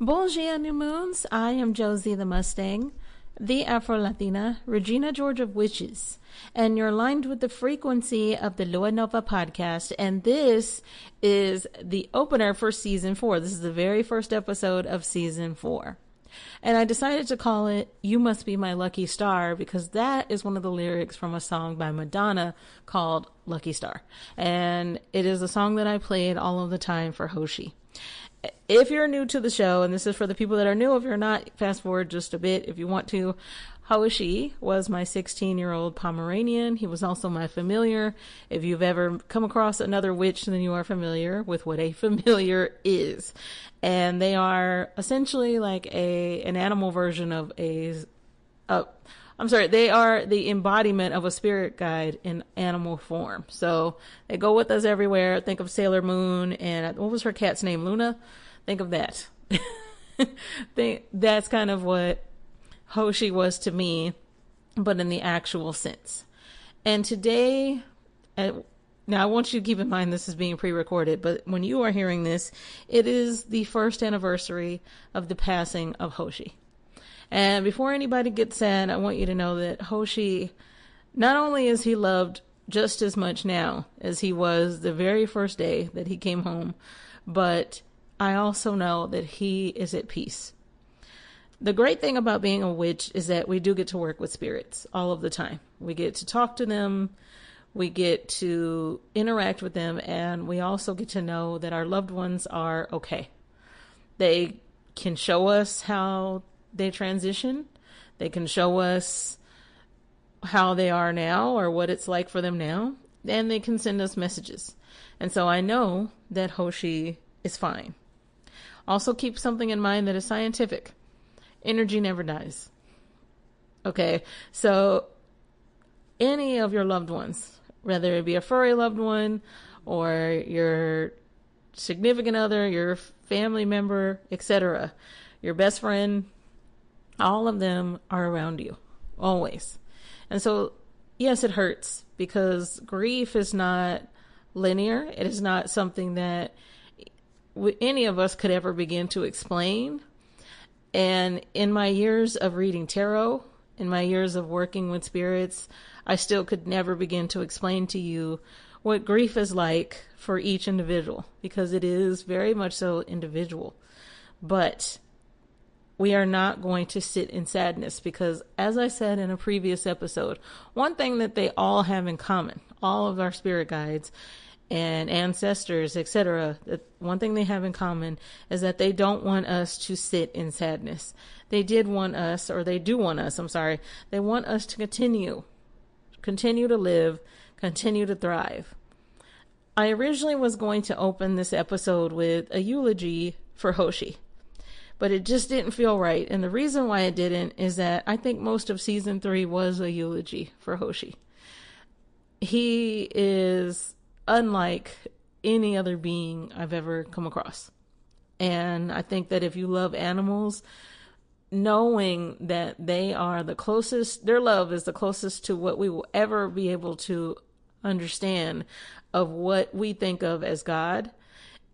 Bonjour, new moons. I am Josie the Mustang, the afro-latina, Regina George of Witches, and you're aligned with the frequency of the Lua Nova podcast, and this is the opener for season 4. This is the very first episode of season 4. And I decided to call it You Must Be My Lucky Star because that is one of the lyrics from a song by Madonna called Lucky Star. And it is a song that I played all of the time for Hoshi. If you're new to the show, and this is for the people that are new, if you're not, fast forward just a bit if you want to. Hoshi was my 16-year-old Pomeranian. He was also my familiar. If you've ever come across another witch, then you are familiar with what a familiar is. And they are essentially like an animal version of they are the embodiment of a spirit guide in animal form. So they go with us everywhere. Think of Sailor Moon and what was her cat's name? Luna? Think of that. That's kind of what Hoshi was to me, but in the actual sense. And today, now I want you to keep in mind this is being pre-recorded, but when you are hearing this, it is the first anniversary of the passing of Hoshi. And before anybody gets sad, I want you to know that Hoshi, not only is he loved just as much now as he was the very first day that he came home, but I also know that he is at peace. The great thing about being a witch is that we do get to work with spirits all of the time. We get to talk to them, we get to interact with them, and we also get to know that our loved ones are okay. They can show us how they transition. They can show us how they are now or what it's like for them now, and they can send us messages. And so I know that Hoshi is fine. Also keep something in mind that is scientific. Energy never dies. Okay, so any of your loved ones, whether it be a furry loved one or your significant other, your family member, etc., your best friend, all of them are around you, always. And so, yes, it hurts because grief is not linear. It is not something that any of us could ever begin to explain. And in my years of reading tarot, in my years of working with spirits, I still could never begin to explain to you what grief is like for each individual, because it is very much so individual. But we are not going to sit in sadness because, as I said in a previous episode, one thing that they all have in common, all of our spirit guides and ancestors, etc., one thing they have in common is that they don't want us to sit in sadness. They do want us they want us to continue to live, continue to thrive. I originally was going to open this episode with a eulogy for Hoshi, but it just didn't feel right. And the reason why it didn't is that I think most of season 3 was a eulogy for Hoshi. He is unlike any other being I've ever come across. And I think that if you love animals, knowing that they are the closest, their love is the closest to what we will ever be able to understand of what we think of as God,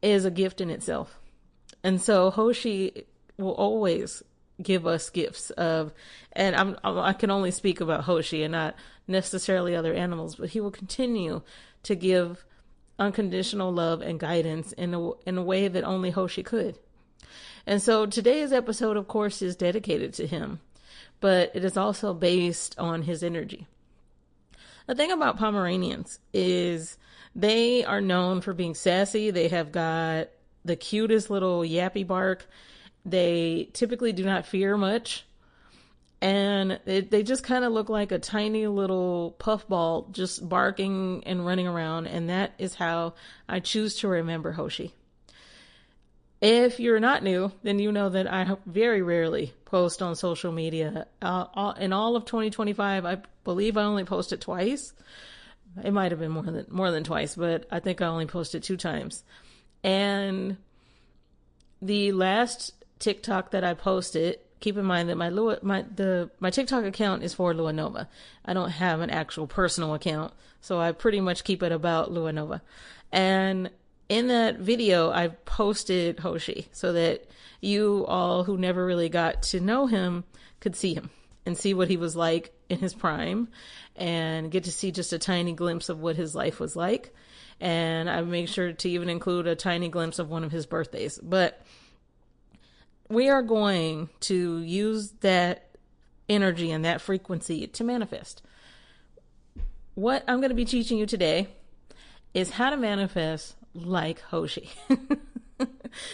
is a gift in itself. And so Hoshi will always give us gifts of, and I can only speak about Hoshi and not necessarily other animals, but he will continue to give unconditional love and guidance in a way that only Hoshi could. And so today's episode, of course, is dedicated to him, but it is also based on his energy. The thing about Pomeranians is they are known for being sassy. They have got the cutest little yappy bark. They typically do not fear much. And they just kind of look like a tiny little puffball just barking and running around. And that is how I choose to remember Hoshi. If you're not new, then you know that I very rarely post on social media. In all of 2025, I believe I only posted twice. It might have been more than twice, but I think I only posted 2 times. And the last TikTok that I posted, keep in mind that my TikTok account is for Lua Nova. I don't have an actual personal account, so I pretty much keep it about Lua Nova. And in that video, I posted Hoshi so that you all who never really got to know him could see him and see what he was like in his prime and get to see just a tiny glimpse of what his life was like. And I make sure to even include a tiny glimpse of one of his birthdays. But we are going to use that energy and that frequency to manifest. What I'm going to be teaching you today is how to manifest like Hoshi.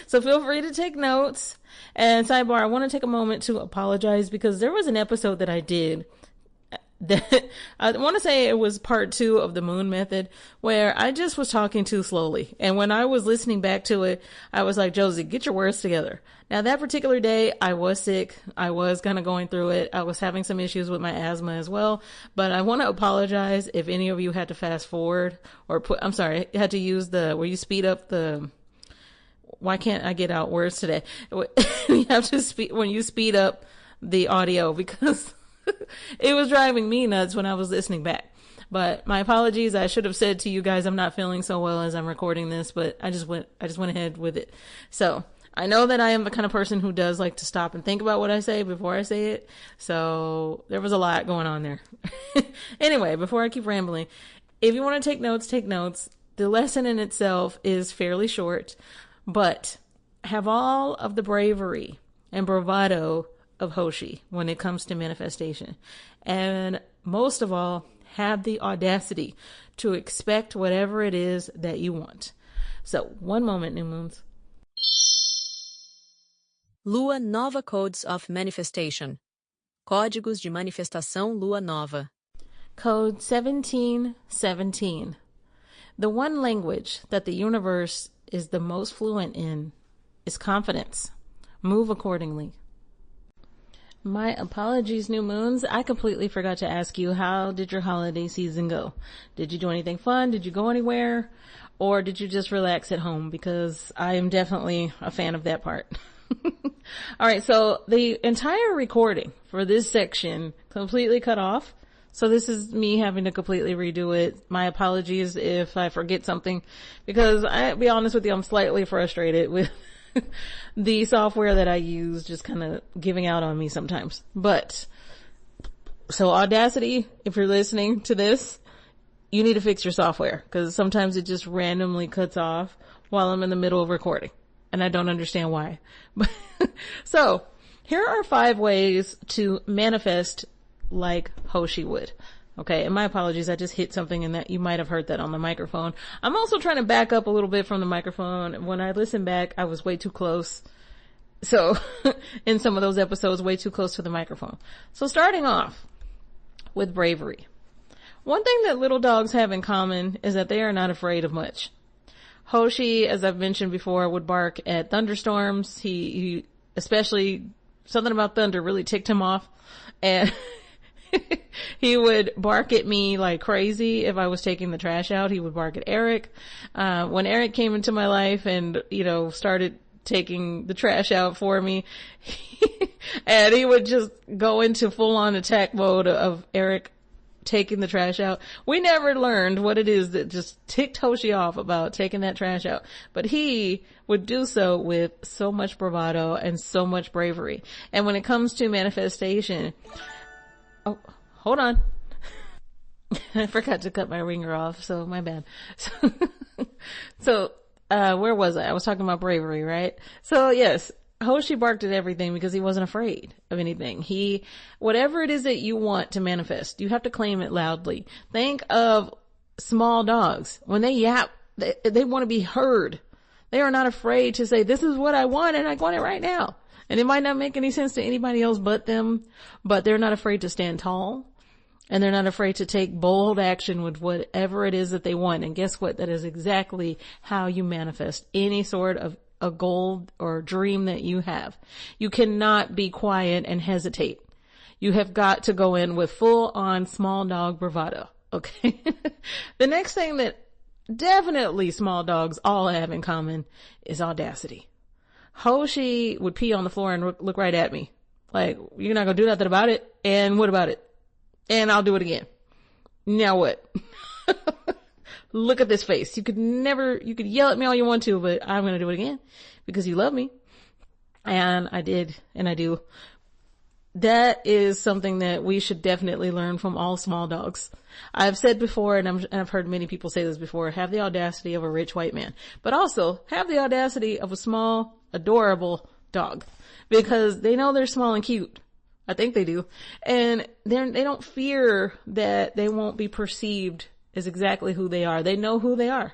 So feel free to take notes. And sidebar, I want to take a moment to apologize because there was an episode that I did that I want to say it was part 2 of the moon method where I just was talking too slowly. And when I was listening back to it, I was like, Josie, get your words together. Now that particular day, I was sick. I was kind of going through it. I was having some issues with my asthma as well, but I want to apologize if any of you had to fast forward or had to use where you speed up why can't I get out words today? You have to when you speed up the audio because it was driving me nuts when I was listening back. But my apologies. I should have said to you guys, I'm not feeling so well as I'm recording this, but I just went ahead with it. So I know that I am the kind of person who does like to stop and think about what I say before I say it. So there was a lot going on there. Anyway, before I keep rambling, if you want to take notes, take notes. The lesson in itself is fairly short, but have all of the bravery and bravado of Hoshi when it comes to manifestation. And most of all, have the audacity to expect whatever it is that you want. So, one moment, new moons. Lua Nova Codes of Manifestation. Códigos de Manifestação Lua Nova. Code 1717. The one language that the universe is the most fluent in is confidence. Move accordingly. My apologies, new moons. I completely forgot to ask you, how did your holiday season go? Did you do anything fun? Did you go anywhere? Or did you just relax at home? Because I am definitely a fan of that part. All right, so the entire recording for this section completely cut off. So this is me having to completely redo it. My apologies if I forget something, because I'll be honest with you, I'm slightly frustrated with the software that I use just kind of giving out on me sometimes. But so Audacity, if you're listening to this, you need to fix your software because sometimes it just randomly cuts off while I'm in the middle of recording and I don't understand why. So here are 5 ways to manifest like Hoshi would. Okay, and my apologies, I just hit something and that you might have heard that on the microphone. I'm also trying to back up a little bit from the microphone. When I listen back, I was way too close. So, in some of those episodes, way too close to the microphone. So starting off with bravery. One thing that little dogs have in common is that they are not afraid of much. Hoshi, as I've mentioned before, would bark at thunderstorms. He especially, something about thunder really ticked him off. And he would bark at me like crazy if I was taking the trash out. He would bark at Eric. When Eric came into my life and, started taking the trash out for me, and he would just go into full on attack mode of Eric taking the trash out. We never learned what it is that just ticked Hoshi off about taking that trash out, but he would do so with so much bravado and so much bravery. And when it comes to manifestation, oh, hold on. I forgot to cut my ringer off, so my bad. So, where was I? I was talking about bravery, right? So yes, Hoshi barked at everything because he wasn't afraid of anything. Whatever it is that you want to manifest, you have to claim it loudly. Think of small dogs. When they yap, they want to be heard. They are not afraid to say, this is what I want and I want it right now. And it might not make any sense to anybody else but them, but they're not afraid to stand tall. And they're not afraid to take bold action with whatever it is that they want. And guess what? That is exactly how you manifest any sort of a goal or dream that you have. You cannot be quiet and hesitate. You have got to go in with full on small dog bravado. Okay. The next thing that definitely small dogs all have in common is audacity. Hoshi would pee on the floor and look right at me. Like, you're not going to do nothing about it. And what about it? And I'll do it again. Now what? Look at this face. You could yell at me all you want to, but I'm going to do it again because you love me. And I did, and I do. That is something that we should definitely learn from all small dogs. I've said before, and I've heard many people say this before, have the audacity of a rich white man, but also have the audacity of a small, adorable dog, because they know they're small and cute. I think they do. And they don't fear that they won't be perceived as exactly who they are. They know who they are.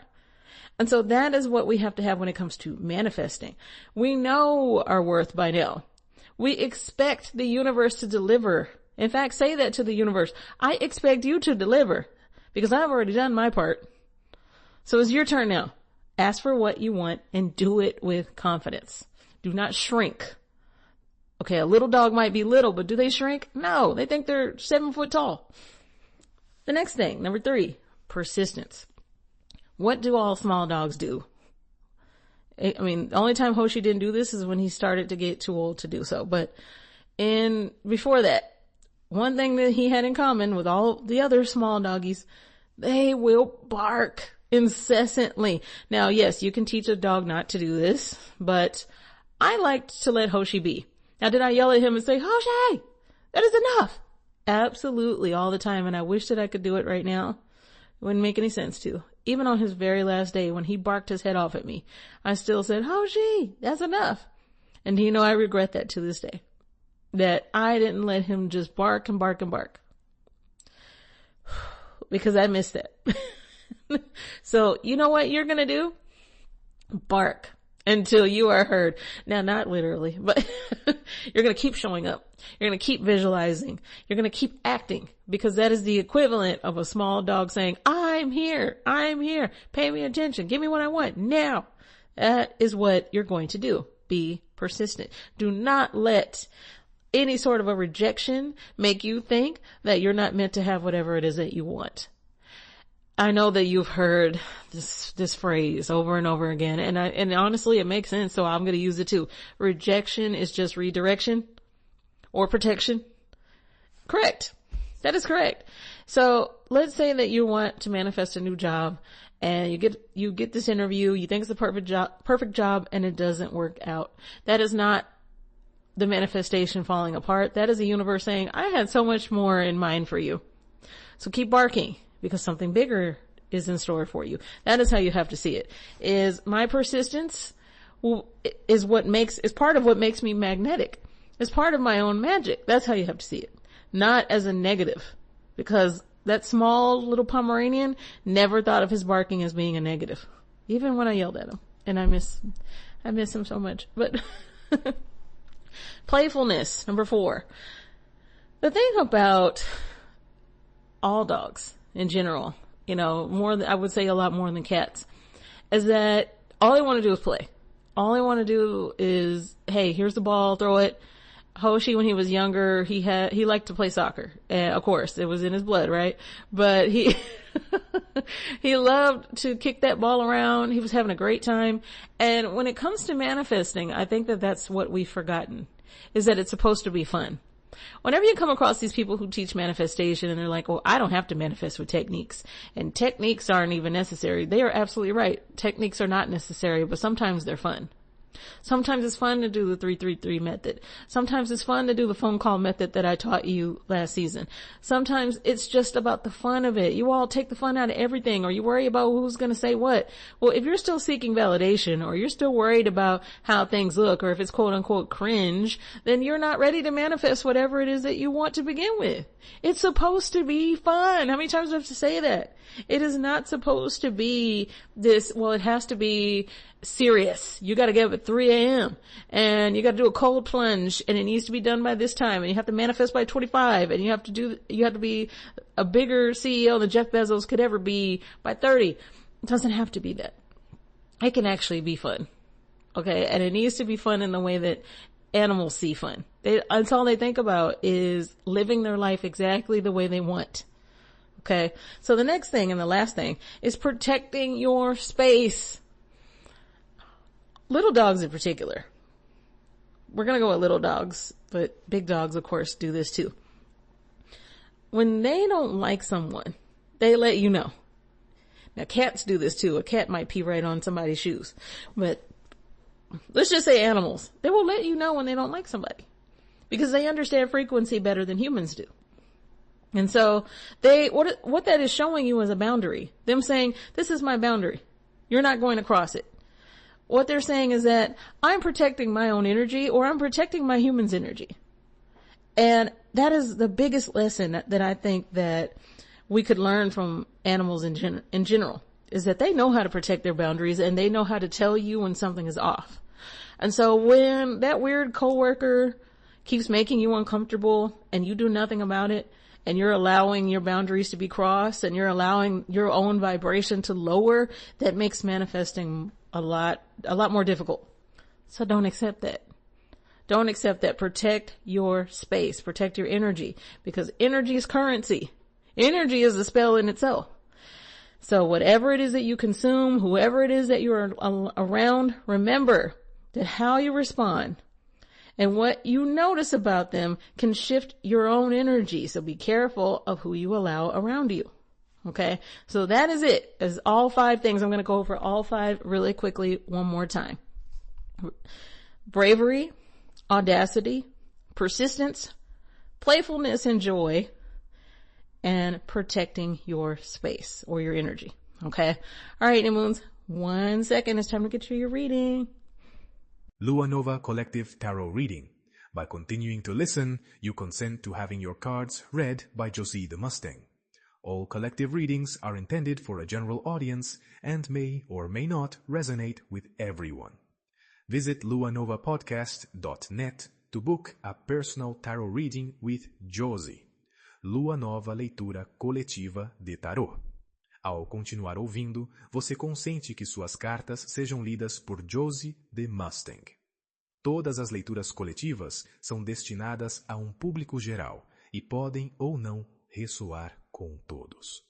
And so that is what we have to have when it comes to manifesting. We know our worth by now. We expect the universe to deliver. In fact, say that to the universe. I expect you to deliver because I've already done my part. So it's your turn now. Ask for what you want and do it with confidence. Do not shrink. Okay, a little dog might be little, but do they shrink? No, they think they're 7 foot tall. The next thing, number 3, persistence. What do all small dogs do? I mean, the only time Hoshi didn't do this is when he started to get too old to do so. But before that, one thing that he had in common with all the other small doggies, they will bark incessantly. Now, yes, you can teach a dog not to do this, but I liked to let Hoshi be. Now, did I yell at him and say, Hoshi, that is enough? Absolutely, all the time. And I wish that I could do it right now. It wouldn't make any sense to. Even on his very last day, when he barked his head off at me, I still said, Hoshi, that's enough. And I regret that to this day. That I didn't let him just bark and bark and bark. Because I missed that. So, you know what you're going to do? Bark until you are heard. Now, not literally, but you're going to keep showing up. You're going to keep visualizing. You're going to keep acting, because that is the equivalent of a small dog saying, I'm here. I'm here. Pay me attention. Give me what I want now. That is what you're going to do. Be persistent. Do not let any sort of a rejection make you think that you're not meant to have whatever it is that you want. I know that you've heard this phrase over and over again, and honestly, it makes sense, so I'm going to use it too. Rejection is just redirection or protection. Correct. That is correct. So let's say that you want to manifest a new job, and you get this interview, you think it's the perfect job, and it doesn't work out. That is not the manifestation falling apart. That is the universe saying, I had so much more in mind for you. So keep barking, because something bigger is in store for you. That is how you have to see it. Is my persistence is part of what makes me magnetic. It's part of my own magic. That's how you have to see it. Not as a negative. Because that small little Pomeranian never thought of his barking as being a negative. Even when I yelled at him. And I miss him so much. But playfulness, number 4. The thing about all dogs in general, I would say a lot more than cats, is that all they want to do is play. All they want to do is, hey, here's the ball, throw it. Hoshi, when he was younger, he liked to play soccer. And of course, it was in his blood, right? But he loved to kick that ball around. He was having a great time. And when it comes to manifesting, I think that that's what we've forgotten, is that it's supposed to be fun. Whenever you come across these people who teach manifestation and they're like, oh, I don't have to manifest with techniques, and techniques aren't even necessary. They are absolutely right. Techniques are not necessary, but sometimes they're fun. Sometimes it's fun to do the 3-3-3 method. Sometimes it's fun to do the phone call method that I taught you last season. Sometimes it's just about the fun of it. You all take the fun out of everything, or you worry about who's going to say what. Well, if you're still seeking validation, or you're still worried about how things look, or if it's quote unquote cringe, then you're not ready to manifest whatever it is that you want to begin with. It's supposed to be fun. How many times do I have to say that? It is not supposed to be it has to be serious. You got to get up at 3 a.m. and you got to do a cold plunge, and it needs to be done by this time, and you have to manifest by 25, and you have to be a bigger CEO than Jeff Bezos could ever be by 30. It doesn't have to be that. It can actually be fun. Okay. And it needs to be fun in the way that animals see fun. That's all they think about, is living their life exactly the way they want. Okay. So the next thing, and the last thing, is protecting your space. Little dogs in particular. We're going to go with little dogs, but big dogs, of course, do this too. When they don't like someone, they let you know. Now cats do this too. A cat might pee right on somebody's shoes, but let's just say animals. They will let you know when they don't like somebody because they understand frequency better than humans do. And so what that is showing you is a boundary. Them saying, this is my boundary. You're not going to cross it. What they're saying is that I'm protecting my own energy, or I'm protecting my human's energy. And that is the biggest lesson that I think that we could learn from animals in general, is that they know how to protect their boundaries and they know how to tell you when something is off. And so when that weird coworker keeps making you uncomfortable and you do nothing about it, and you're allowing your boundaries to be crossed and you're allowing your own vibration to lower, that makes manifesting a lot more difficult. So don't accept that. Don't accept that. Protect your space. Protect your energy, because energy is currency. Energy is a spell in itself. So whatever it is that you consume, whoever it is that you're around, remember that how you respond and what you notice about them can shift your own energy. So be careful of who you allow around you. Okay. So that is it. As all 5 things. I'm going to go over all 5 really quickly one more time. Bravery, audacity, persistence, playfulness and joy, and protecting your space or your energy. Okay. All right, new moons. 1 second. It's time to get you your reading. Lua Nova Collective Tarot Reading. By continuing to listen, you consent to having your cards read by Josie the Mustang. All collective readings are intended for a general audience and may or may not resonate with everyone. Visit luanovapodcast.net to book a personal tarot reading with Josie. Lua Nova Leitura Coletiva de Tarot. Ao continuar ouvindo, você consente que suas cartas sejam lidas por Josie the Mustang. Todas as leituras coletivas são destinadas a um público geral e podem ou não ressoar com todos.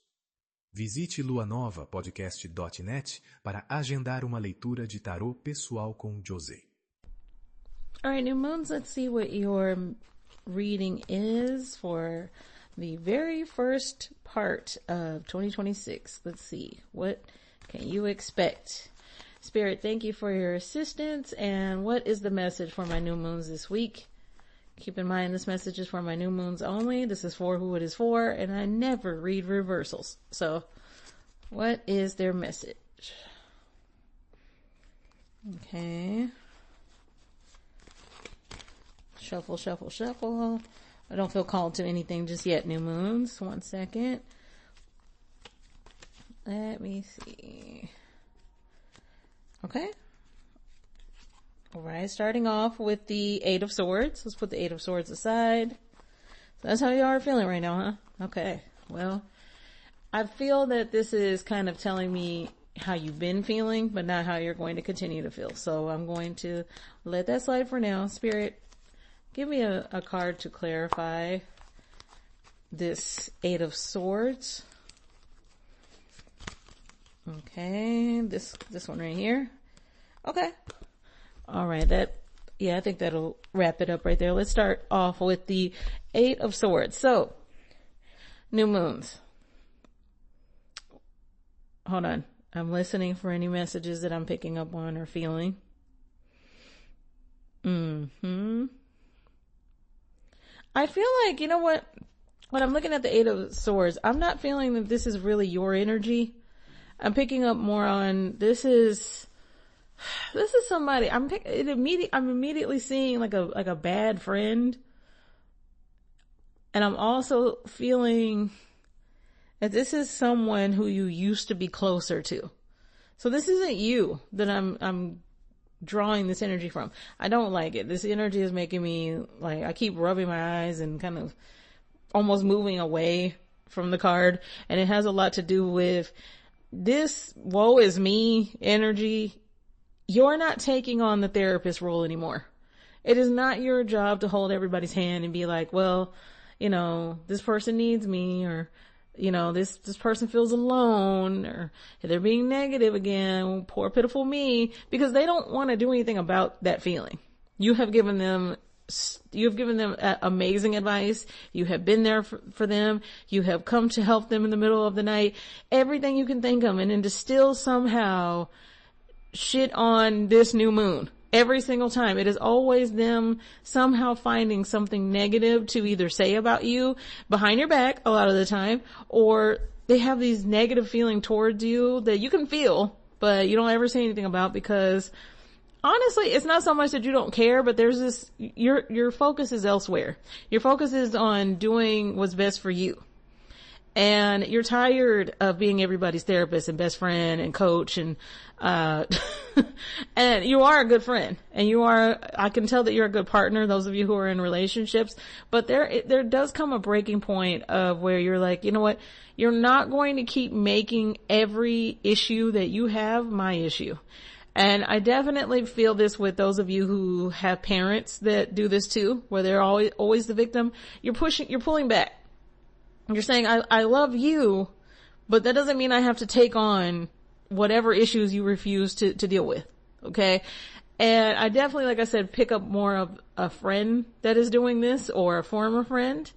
Visite luanovapodcast.net para agendar uma leitura de tarô pessoal com Josie. All right, new moons, let's see what your reading is for the very first part of 2026. Let's see. What can you expect? Spirit, thank you for your assistance. And what is the message for my new moons this week? Keep in mind, this message is for my new moons only. This is for who it is for, and I never read reversals. So, what is their message? Okay. Shuffle, shuffle, shuffle. I don't feel called to anything just yet, new moons. 1 second. Let me see. Okay. All right, starting off with the 8 of Swords. Let's put the 8 of Swords aside. So that's how you are feeling right now, huh? Okay. Well, I feel that this is kind of telling me how you've been feeling, but not how you're going to continue to feel. So I'm going to let that slide for now. Spirit, give me a card to clarify this 8 of Swords. Okay, this one right here. Okay. All right, I think that'll wrap it up right there. Let's start off with the 8 of Swords. So, new moons. Hold on. I'm listening for any messages that I'm picking up on or feeling. I feel like, you know what? When I'm looking at the 8 of Swords, I'm not feeling that this is really your energy. I'm picking up more on this is somebody. I'm immediately seeing like a bad friend, and I'm also feeling that this is someone who you used to be closer to. So this isn't you that I'm drawing this energy from. I don't like it. This energy is making me like, I keep rubbing my eyes and kind of almost moving away from the card. And it has a lot to do with this woe is me energy. You're not taking on the therapist role anymore. It is not your job to hold everybody's hand and be like, well, you know, this person needs me, or, you know, this person feels alone, or they're being negative again. Poor pitiful me, because they don't want to do anything about that feeling. You have given them You've given them amazing advice. You have been there for them. You have come to help them in the middle of the night. Everything you can think of. And then to still somehow shit on this new moon every single time. It is always them somehow finding something negative to either say about you behind your back a lot of the time, or they have these negative feeling towards you that you can feel, but you don't ever say anything about, because honestly, it's not so much that you don't care, but there's this, your focus is elsewhere. Your focus is on doing what's best for you. And you're tired of being everybody's therapist and best friend and coach and, and you are a good friend, and I can tell that you're a good partner, those of you who are in relationships, but there does come a breaking point of where you're like, you know what? You're not going to keep making every issue that you have my issue. And I definitely feel this with those of you who have parents that do this too, where they're always the victim. You're pulling back. You're saying, I love you, but that doesn't mean I have to take on whatever issues you refuse to deal with. Okay. And I definitely, like I said, pick up more of a friend that is doing this, or a former friend.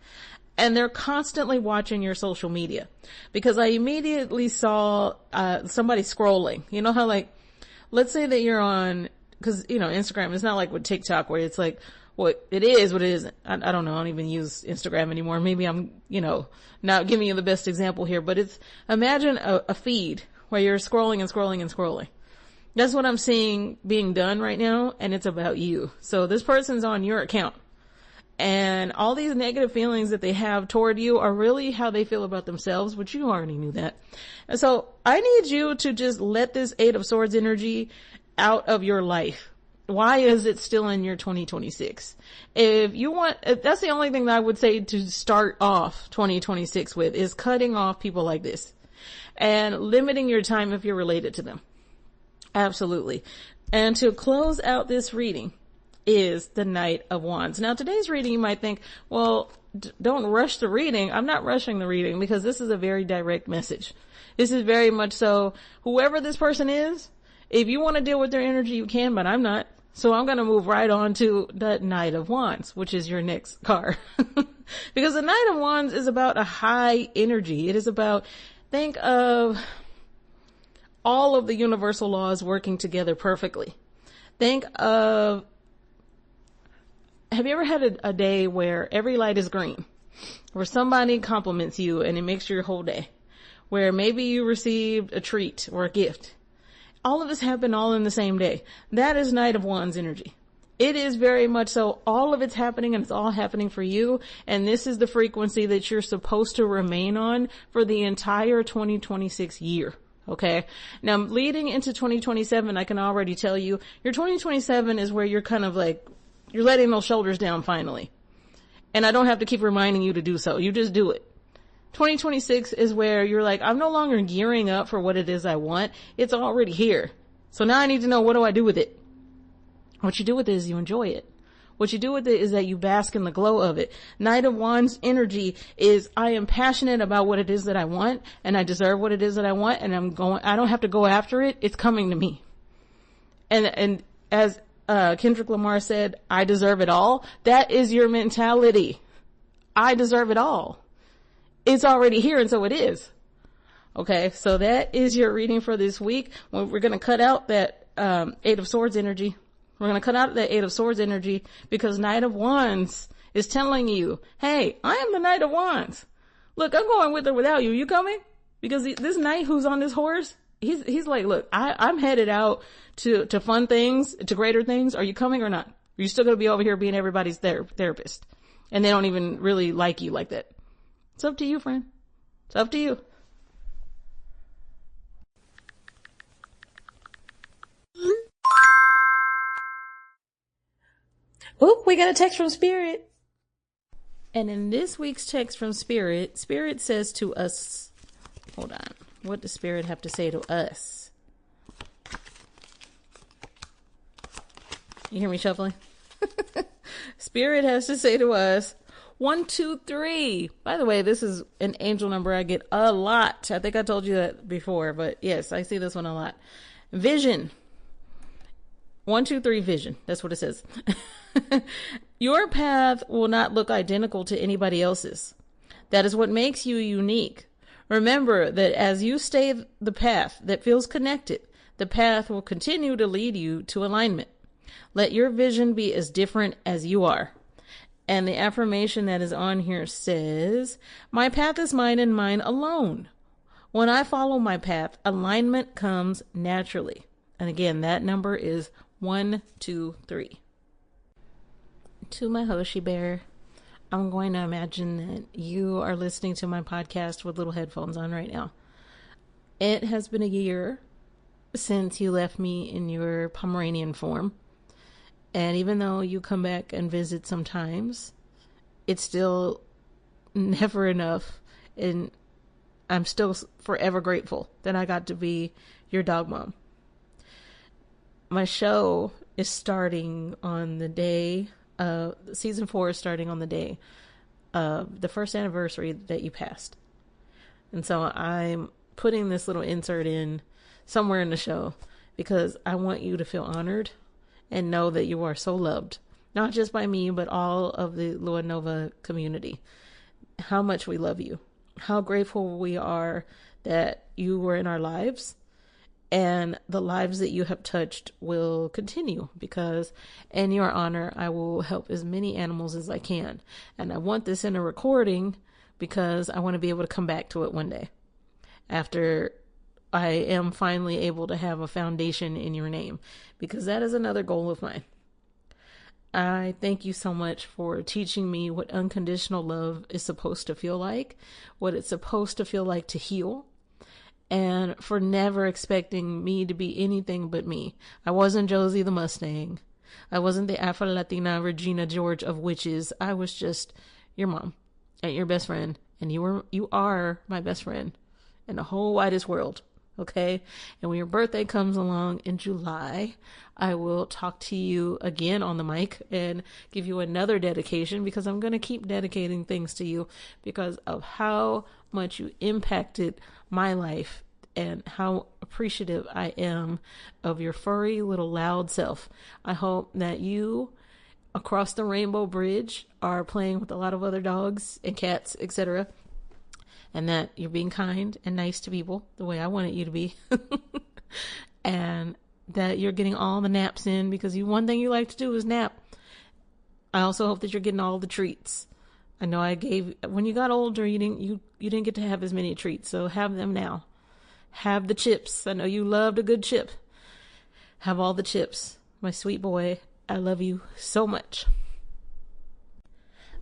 And they're constantly watching your social media, because I immediately saw, somebody scrolling. You know how, like, let's say that you're on, cause, Instagram is not like with TikTok where it's like, what it is, what it isn't. I don't know. I don't even use Instagram anymore. Maybe I'm, not giving you the best example here, but imagine a feed where you're scrolling and scrolling and scrolling. That's what I'm seeing being done right now. And it's about you. So this person's on your account, and all these negative feelings that they have toward you are really how they feel about themselves, which you already knew that. And so I need you to just let this Eight of Swords energy out of your life. Why is it still in your 2026? If that's the only thing that I would say to start off 2026 with, is cutting off people like this and limiting your time if you're related to them. Absolutely. And to close out this reading is the Knight of Wands. Now, today's reading, you might think, well, don't rush the reading. I'm not rushing the reading, because this is a very direct message. This is very much so, whoever this person is, if you want to deal with their energy, you can, but I'm not. So I'm going to move right on to the Knight of Wands, which is your next card. Because the Knight of Wands is about a high energy. It is about, think of all of the universal laws working together perfectly. Think of, have you ever had a day where every light is green? Where somebody compliments you and it makes your whole day? Where maybe you received a treat or a gift. All of this happened all in the same day. That is Knight of Wands energy. It is very much so. All of it's happening, and it's all happening for you. And this is the frequency that you're supposed to remain on for the entire 2026 year. Okay. Now, leading into 2027, I can already tell you, your 2027 is where you're kind of like, you're letting those shoulders down finally. And I don't have to keep reminding you to do so. You just do it. 2026 is where you're like, I'm no longer gearing up for what it is I want. It's already here. So now I need to know, what do I do with it? What you do with it is you enjoy it. What you do with it is that you bask in the glow of it. Knight of Wands energy is, I am passionate about what it is that I want, and I deserve what it is that I want, and I don't have to go after it. It's coming to me. And as Kendrick Lamar said, I deserve it all. That is your mentality. I deserve it all. It's already here, and so it is. Okay, so that is your reading for this week. We're going to cut out that Eight of Swords energy. We're going to cut out that Eight of Swords energy, because Knight of Wands is telling you, hey, I am the Knight of Wands. Look, I'm going with or without you. You coming? Because this knight who's on this horse, he's like, look, I'm headed out to fun things, to greater things. Are you coming or not? Are you still going to be over here being everybody's therapist? And they don't even really like you like that. It's up to you, friend. It's up to you. Oh, we got a text from Spirit. And in this week's text from Spirit, Spirit says to us, hold on. What does Spirit have to say to us? You hear me shuffling? Spirit has to say to us, 1, 2, 3. By the way, this is an angel number I get a lot. I think I told you that before, but yes, I see this one a lot. Vision. 1, 2, 3 vision. That's what it says. Your path will not look identical to anybody else's. That is what makes you unique. Remember that as you stay the path that feels connected, the path will continue to lead you to alignment. Let your vision be as different as you are. And the affirmation that is on here says, my path is mine and mine alone. When I follow my path, alignment comes naturally. And again, that number is 123. To my Hoshi bear, I'm going to imagine that you are listening to my podcast with little headphones on right now. It has been a year since you left me in your Pomeranian form. And even though you come back and visit sometimes, it's still never enough. And I'm still forever grateful that I got to be your dog mom. My show is starting on the day season 4 is starting on the day of the first anniversary that you passed. And so I'm putting this little insert in somewhere in the show because I want you to feel honored and know that you are so loved, not just by me, but all of the Lua Nova community. How much we love you, how grateful we are that you were in our lives. And the lives that you have touched will continue because in your honor, I will help as many animals as I can. And I want this in a recording because I want to be able to come back to it one day after I am finally able to have a foundation in your name, because that is another goal of mine. I thank you so much for teaching me what unconditional love is supposed to feel like, what it's supposed to feel like to heal. And for never expecting me to be anything but me. I wasn't Josie the Mustang. I wasn't the afro-latina Regina George of witches. I was just your mom and your best friend. And you are my best friend in the whole widest world. Okay? And when your birthday comes along in July, I will talk to you again on the mic and give you another dedication, because I'm going to keep dedicating things to you because of how much you impacted my life and how appreciative I am of your furry little loud self. I hope that you across the Rainbow Bridge are playing with a lot of other dogs and cats, etc., and that you're being kind and nice to people the way I wanted you to be. And that you're getting all the naps in, because one thing you like to do is nap. I also hope that you're getting all the treats. I know when you got older, you didn't get to have as many treats, so have them now. Have the chips. I know you loved a good chip. Have all the chips. My sweet boy, I love you so much.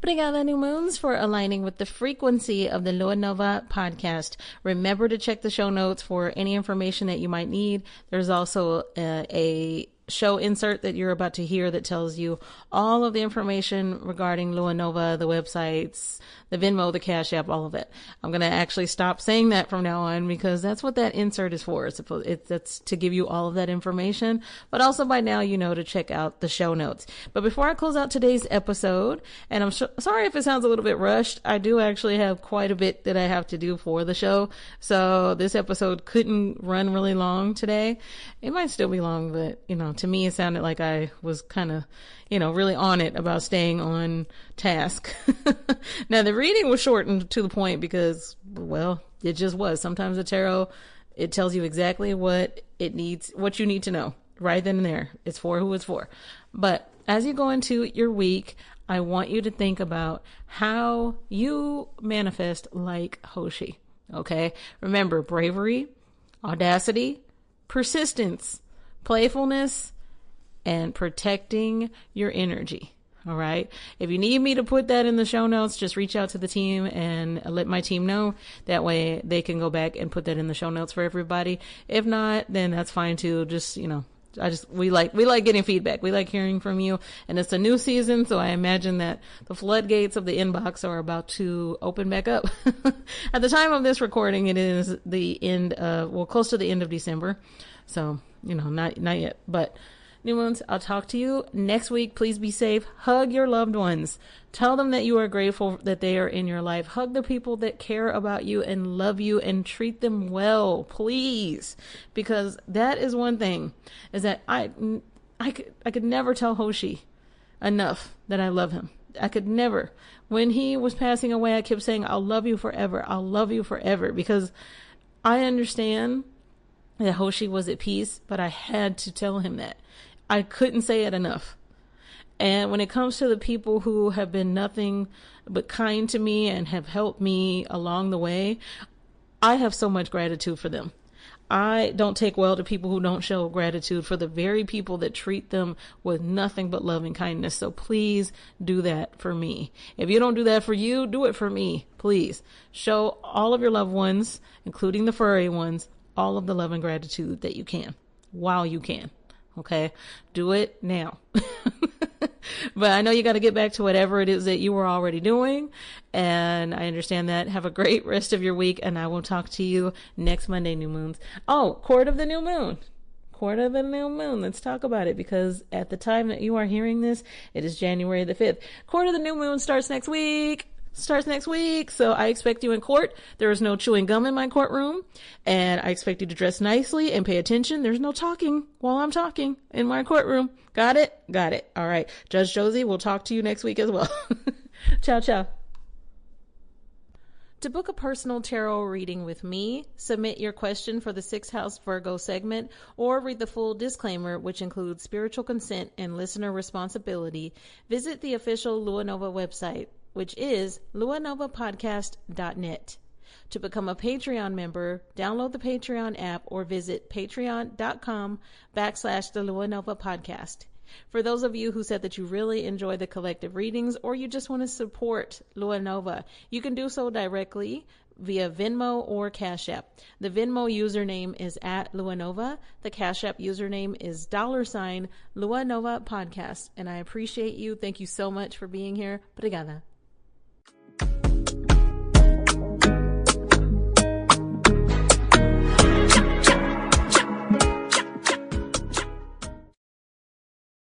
Obrigada, New Moons, for aligning with the frequency of the Lua Nova podcast. Remember to check the show notes for any information that you might need. There's also a show insert that you're about to hear that tells you all of the information regarding Lua Nova, the websites, the Venmo, the Cash App, all of it. I'm going to actually stop saying that from now on, because that's what that insert is for. That's to give you all of that information. But also by now, you know to check out the show notes. But before I close out today's episode, and I'm sorry if it sounds a little bit rushed, I do actually have quite a bit that I have to do for the show. So this episode couldn't run really long today. It might still be long, but to me, it sounded like I was kind of, really on it about staying on task. Now, the reading was shortened to the point because, well, it just was. Sometimes the tarot, it tells you exactly what you need to know right then and there. It's for who it's for. But as you go into your week, I want you to think about how you manifest like Hoshi. Okay? Remember, bravery, audacity, persistence, playfulness, and protecting your energy. All right. If you need me to put that in the show notes, just reach out to the team and let my team know. That way they can go back and put that in the show notes for everybody. If not, then that's fine too. Just, we like getting feedback. We like hearing from you, and it's a new season. So I imagine that the floodgates of the inbox are about to open back up. At the time of this recording, it is the end of, close to the end of December. So, not yet, but New Moons, I'll talk to you next week. Please be safe. Hug your loved ones. Tell them that you are grateful that they are in your life. Hug the people that care about you and love you, and treat them well, please. Because that is one thing, is that I could never tell Hoshi enough that I love him. I could never. When he was passing away, I kept saying, I'll love you forever. I'll love you forever. Because I understand that Hoshi was at peace, but I had to tell him that. I couldn't say it enough. And when it comes to the people who have been nothing but kind to me and have helped me along the way, I have so much gratitude for them. I don't take well to people who don't show gratitude for the very people that treat them with nothing but loving kindness. So please do that for me. If you don't do that for you, do it for me. Please show all of your loved ones, including the furry ones, all of the love and gratitude that you can while you can. Okay. Do it now. But I know you got to get back to whatever it is that you were already doing. And I understand that. Have a great rest of your week. And I will talk to you next Monday, new moons. Oh, Court of the New Moon. Court of the New Moon. Let's talk about it, because at the time that you are hearing this, it is January the 5th. Court of the New Moon starts next week. So I expect you in court. There is no chewing gum in my courtroom, and I expect you to dress nicely and pay attention. There's no talking while I'm talking in my courtroom. Got it? Got it. All right. Judge Josie, we'll talk to you next week as well. Ciao, ciao. To book a personal tarot reading with me, submit your question for the 6th House Virgo segment, or read the full disclaimer, which includes spiritual consent and listener responsibility, visit the official Lua Nova website, which is luanovapodcast.net. To become a Patreon member, download the Patreon app or visit patreon.com/the Lua Nova podcast. For those of you who said that you really enjoy the collective readings, or you just want to support Lua Nova, you can do so directly via Venmo or Cash App. The Venmo username is @LuaNova. The Cash App username is $Lua Nova Podcast. And I appreciate you. Thank you so much for being here. Obrigada.